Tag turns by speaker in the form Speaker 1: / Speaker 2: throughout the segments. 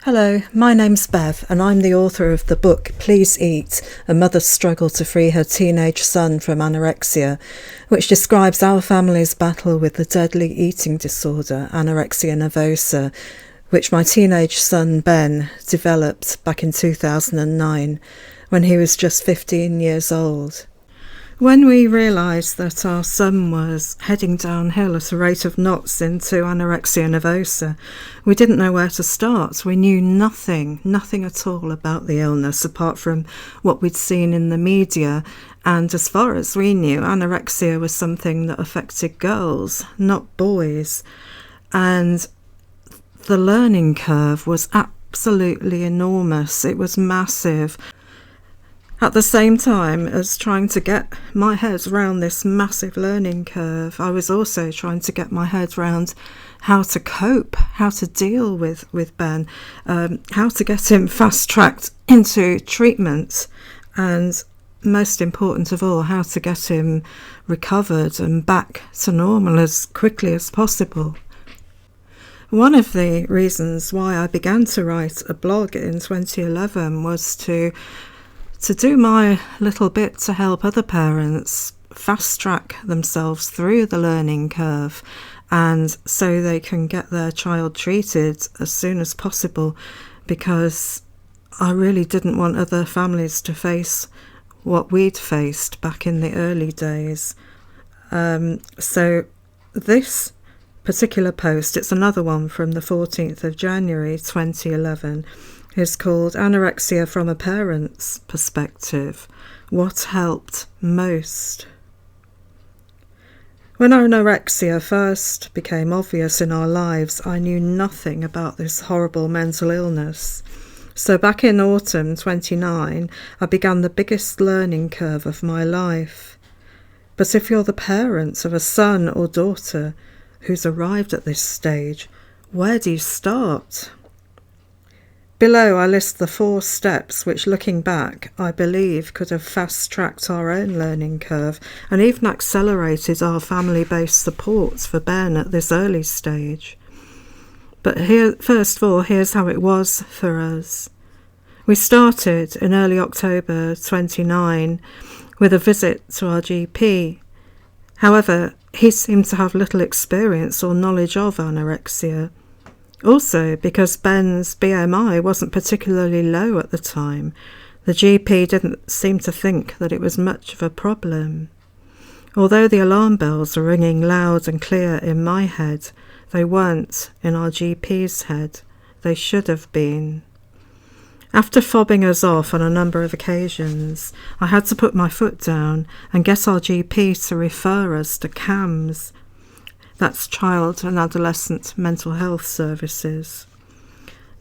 Speaker 1: Hello, my name's Bev and I'm the author of the book Please Eat, A Mother's Struggle to Free Her Teenage Son from Anorexia, which describes our family's battle with the deadly eating disorder, anorexia nervosa, which my teenage son Ben developed back in 2009 when he was just 15 years old. When we realised that our son was heading downhill at a rate of knots into anorexia nervosa, we didn't know where to start. We knew nothing at all about the illness apart from what we'd seen in the media. And as far as we knew, anorexia was something that affected girls, not boys. And the learning curve was absolutely enormous. It was massive. At the same time as trying to get my head around this massive learning curve, I was also trying to get my head around how to cope, how to deal with Ben, how to get him fast-tracked into treatment, and most important of all, how to get him recovered and back to normal as quickly as possible. One of the reasons why I began to write a blog in 2011 was to do my little bit to help other parents fast-track themselves through the learning curve, and so they can get their child treated as soon as possible, because I really didn't want other families to face what we'd faced back in the early days. So this particular post, it's another one from the 14th of January 2011, is called Anorexia from a Parent's Perspective. What helped most? When anorexia first became obvious in our lives, I knew nothing about this horrible mental illness. So back in autumn 29, I began the biggest learning curve of my life. But if you're the parent of a son or daughter who's arrived at this stage, where do you start? Below I list the 4 steps which, looking back, I believe could have fast-tracked our own learning curve and even accelerated our family-based support for Ben at this early stage. But first of all, here's how it was for us. We started in early October 29 with a visit to our GP. However, he seemed to have little experience or knowledge of anorexia. Also, because Ben's BMI wasn't particularly low at the time, the GP didn't seem to think that it was much of a problem. Although the alarm bells were ringing loud and clear in my head, they weren't in our GP's head. They should have been. After fobbing us off on a number of occasions, I had to put my foot down and get our GP to refer us to CAMS. That's Child and Adolescent Mental Health Services.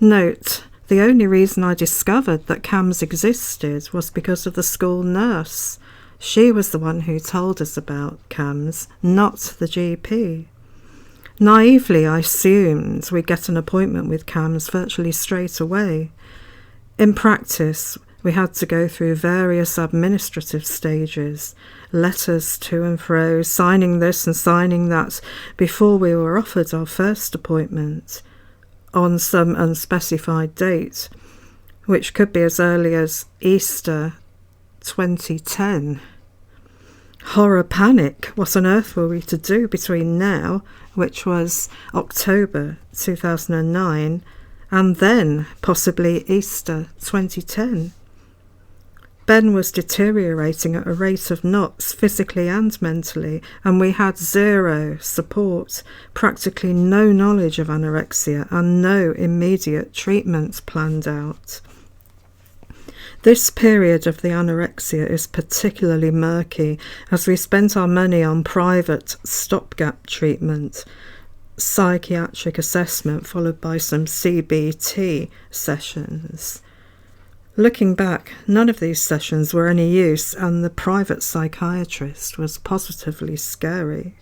Speaker 1: Note, the only reason I discovered that CAMS existed was because of the school nurse. She was the one who told us about CAMS, not the GP. Naively, I assumed we'd get an appointment with CAMS virtually straight away. In practice, we had to go through various administrative stages, letters to and fro, signing this and signing that, before we were offered our first appointment on some unspecified date, which could be as early as Easter 2010. Horror panic. What on earth were we to do between now, which was October 2009, and then possibly Easter 2010? Ben was deteriorating at a rate of knots physically and mentally, and we had zero support, practically no knowledge of anorexia, and no immediate treatment planned out. This period of the anorexia is particularly murky, as we spent our money on private stopgap treatment, psychiatric assessment followed by some CBT sessions. Looking back, none of these sessions were any use, and the private psychiatrist was positively scary.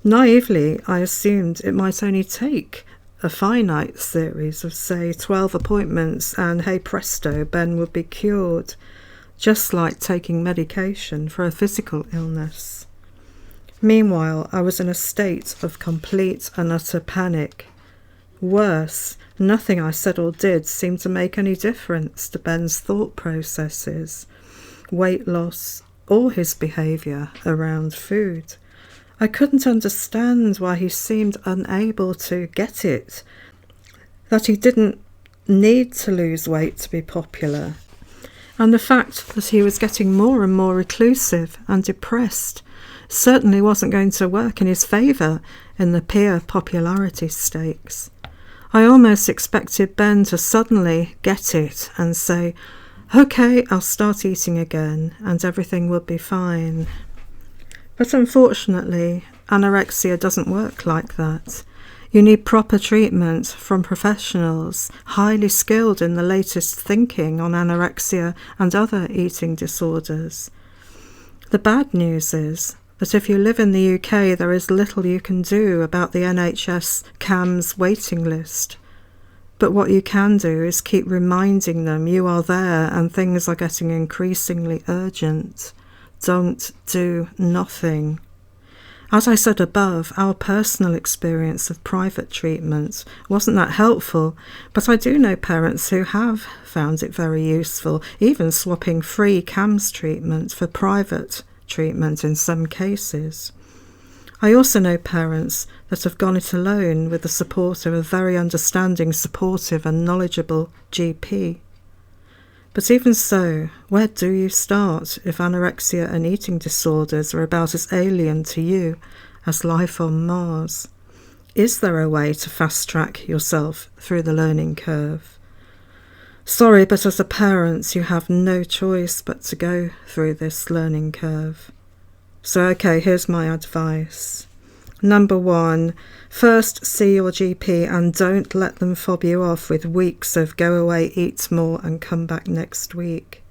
Speaker 1: Naively, I assumed it might only take a finite series of, say, 12 appointments, and hey presto, Ben would be cured, just like taking medication for a physical illness. Meanwhile, I was in a state of complete and utter panic. Worse, nothing I said or did seemed to make any difference to Ben's thought processes, weight loss, or his behaviour around food. I couldn't understand why he seemed unable to get it, that he didn't need to lose weight to be popular, and the fact that he was getting more and more reclusive and depressed certainly wasn't going to work in his favour in the peer popularity stakes. I almost expected Ben to suddenly get it and say, "Okay, I'll start eating again," and everything would be fine. But unfortunately, anorexia doesn't work like that. You need proper treatment from professionals, highly skilled in the latest thinking on anorexia and other eating disorders. The bad news is that if you live in the UK, there is little you can do about the NHS CAMS waiting list. But what you can do is keep reminding them you are there and things are getting increasingly urgent. Don't do nothing. As I said above, our personal experience of private treatment wasn't that helpful, but I do know parents who have found it very useful, even swapping free CAMS treatment for private treatment in some cases. I also know parents that have gone it alone with the support of a very understanding, supportive and knowledgeable GP. But even so, where do you start if anorexia and eating disorders are about as alien to you as life on Mars? Is there a way to fast-track yourself through the learning curve? Sorry, but as a parent, you have no choice but to go through this learning curve. So, okay, here's my advice. Number 1, first see your GP and don't let them fob you off with weeks of go away, eat more and come back next week.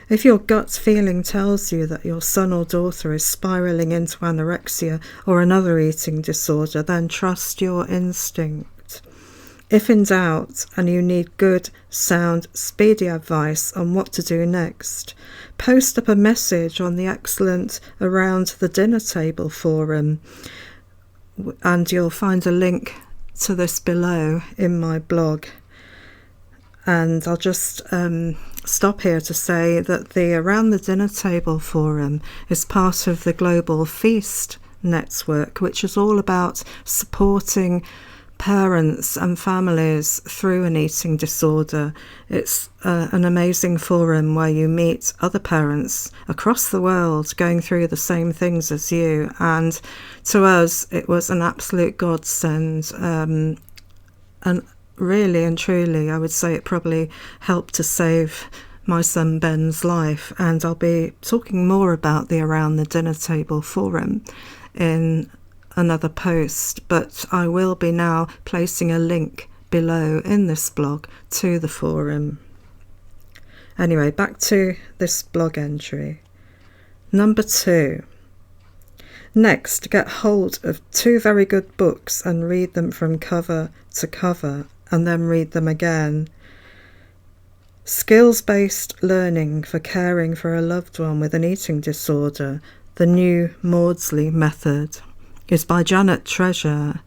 Speaker 1: If your gut feeling tells you that your son or daughter is spiralling into anorexia or another eating disorder, then trust your instinct. If in doubt and you need good, sound, speedy advice on what to do next, post up a message on the excellent Around the Dinner Table forum, and you'll find a link to this below in my blog. And I'll just stop here to say that the Around the Dinner Table forum is part of the Global Feast network, which is all about supporting parents and families through an eating disorder. It's an amazing forum where you meet other parents across the world going through the same things as you, and to us it was an absolute godsend, and really and truly I would say it probably helped to save my son Ben's life. And I'll be talking more about the Around the Dinner Table forum in another post, but I will be now placing a link below in this blog to the forum. Anyway, back to this blog entry. Number 2. Next, get hold of 2 very good books and read them from cover to cover, and then read them again. Skills-based learning for caring for a loved one with an eating disorder, the new Maudsley method, is by Janet Treasure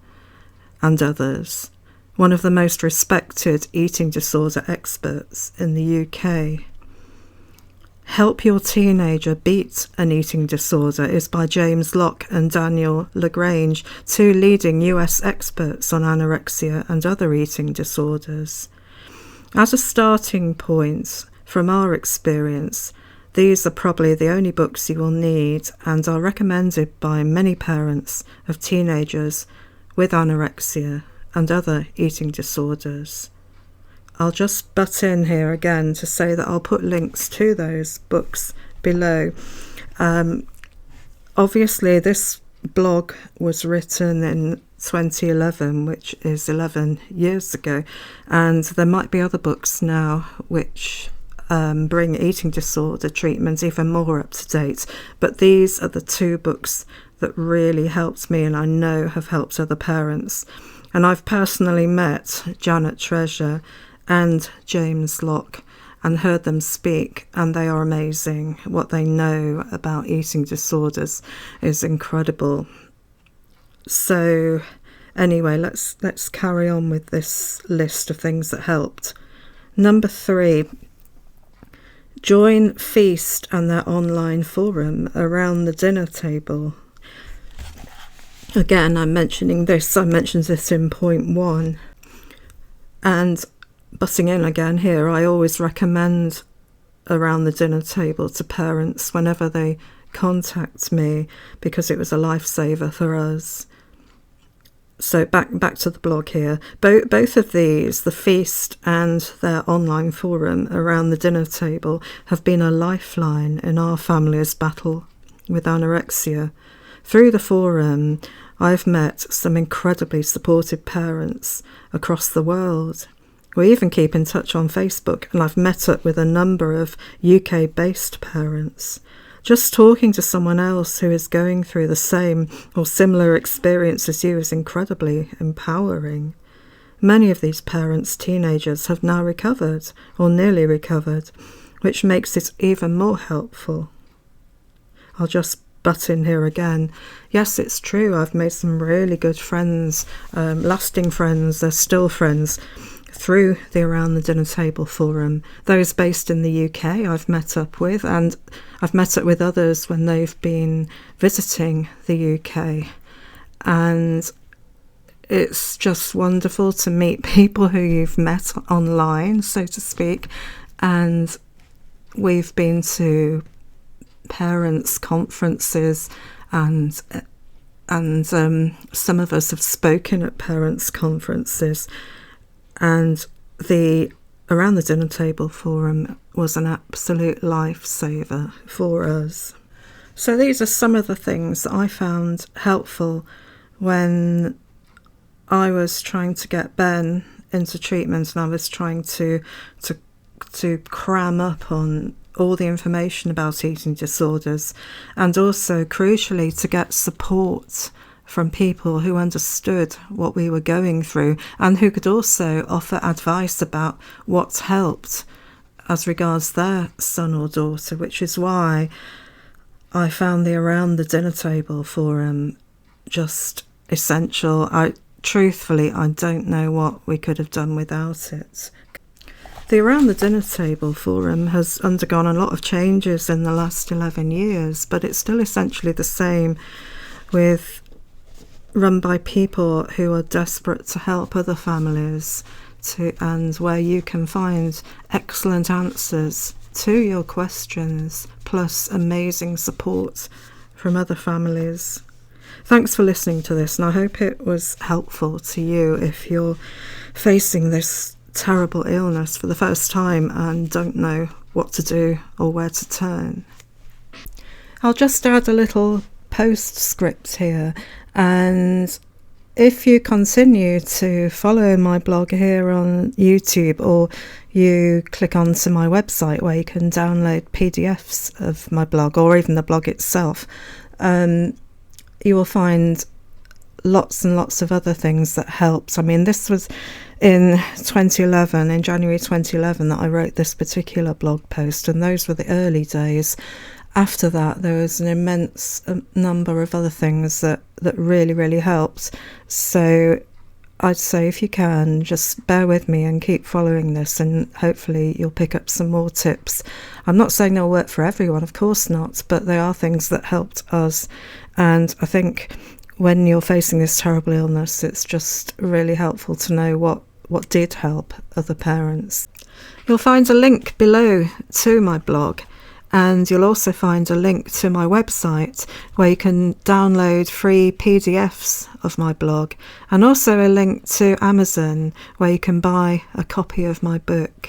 Speaker 1: and others, one of the most respected eating disorder experts in the UK. Help Your Teenager Beat an Eating Disorder is by James Locke and Daniel LaGrange, 2 leading US experts on anorexia and other eating disorders. As a starting point, from our experience, these are probably the only books you will need and are recommended by many parents of teenagers with anorexia and other eating disorders. I'll just butt in here again to say that I'll put links to those books below. Obviously, this blog was written in 2011, which is 11 years ago, and there might be other books now which bring eating disorder treatment even more up to date, but these are the 2 books that really helped me and I know have helped other parents. And I've personally met Janet Treasure and James Locke and heard them speak, and they are amazing. What they know about eating disorders is incredible. So Anyway, let's carry on with this list of things that helped. Number 3, join Feast and their online forum around the dinner table. Again, I mentioned this in point 1. And butting in again here, I always recommend around the dinner table to parents whenever they contact me, because it was a lifesaver for us. So back to the blog here. Both of these, the Feast and their online forum around the dinner table, have been a lifeline in our family's battle with anorexia. Through the forum, I've met some incredibly supportive parents across the world. We even keep in touch on Facebook, and I've met up with a number of UK-based parents. Just talking to someone else who is going through the same or similar experience as you is incredibly empowering. Many of these parents' teenagers have now recovered, or nearly recovered, which makes it even more helpful. I'll just butt in here again. Yes, it's true, I've made some really good friends, lasting friends, they're still friends, through the Around the Dinner Table forum. Those based in the UK I've met up with, and I've met up with others when they've been visiting the UK. And it's just wonderful to meet people who you've met online, so to speak. And we've been to parents' conferences, and some of us have spoken at parents' conferences. And the Around the Dinner Table forum was an absolute lifesaver for us. So these are some of the things that I found helpful when I was trying to get Ben into treatment, and I was trying to cram up on all the information about eating disorders, and also crucially to get support from people who understood what we were going through and who could also offer advice about what's helped as regards their son or daughter, which is why I found the Around the Dinner Table forum just essential. Truthfully, I don't know what we could have done without it. The Around the Dinner Table forum has undergone a lot of changes in the last 11 years, but it's still essentially the same, run by people who are desperate to help other families, and where you can find excellent answers to your questions, plus amazing support from other families. Thanks for listening to this, and I hope it was helpful to you if you're facing this terrible illness for the first time and don't know what to do or where to turn. I'll just add a little postscript here, and if you continue to follow my blog here on YouTube, or you click onto my website where you can download PDFs of my blog, or even the blog itself, you will find lots and lots of other things that helped. I mean, this was in January 2011 that I wrote this particular blog post, and those were the early days. After that, there was an immense number of other things that really, really helped. So I'd say, if you can, just bear with me and keep following this, and hopefully you'll pick up some more tips. I'm not saying they'll work for everyone, of course not, but they are things that helped us. And I think when you're facing this terrible illness, it's just really helpful to know what did help other parents. You'll find a link below to my blog, and you'll also find a link to my website where you can download free PDFs of my blog, and also a link to Amazon where you can buy a copy of my book.